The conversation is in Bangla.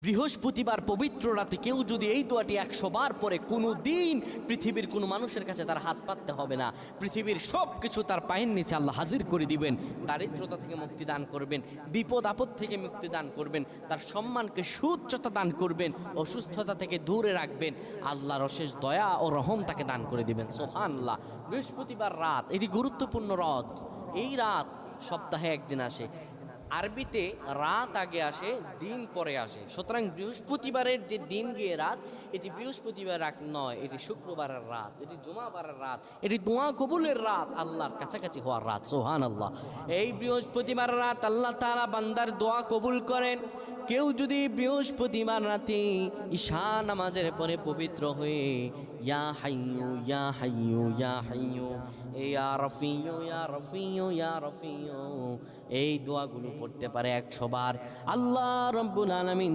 বৃহস্পতিবার পবিত্র রাতে কেউ যদি এই দোয়াটি 100 বার পরে কোনো দিন পৃথিবীর কোনো মানুষের কাছে তার হাত পাততে হবে না, পৃথিবীর সব কিছু তার পায়ের নিচে আল্লাহ হাজির করে দিবেন। দারিদ্রতা থেকে মুক্তি দান করবেন, বিপদ আপদ থেকে মুক্তি দান করবেন, তার সম্মানকে সুউচ্চতা দান করবেন, অসুস্থতা থেকে দূরে রাখবেন, আল্লাহর অশেষ দয়া ও রহম তাকে দান করে দিবেন। সুবহানাল্লাহ। বৃহস্পতিবার রাত এটি গুরুত্বপূর্ণ রাত। এই রাত সপ্তাহে একদিন আসে। আরবিতে রাত আগে আসে, দিন পরে আসে। সুতরাং বৃহস্পতিবারের যে দিন গিয়ে রাত, এটি বৃহস্পতিবার রাত নয়, এটি শুক্রবারের রাত, এটি জুমাবারের রাত, এটি দোয়া কবুলের রাত, আল্লাহর কাছাকাছি হওয়ার রাত। সুবহানাল্লাহ। এই বৃহস্পতিবার রাত আল্লাহ তাআলা বান্দার দোয়া কবুল করেন। কেউ যদি বৃহস্পতিবার রাতে ঈশা নামাজের পরে পবিত্র হয়ে ইয়া হাইয়ু ইয়া হাইয়ু ইয়া হাইয়ু ইয়া রফিয়ু ইয়া রফিয়ু ইয়া রফিয়ু এই দোয়াগুলো পড়তে পারে 100 বার, আল্লাহ রাব্বুল আলামিন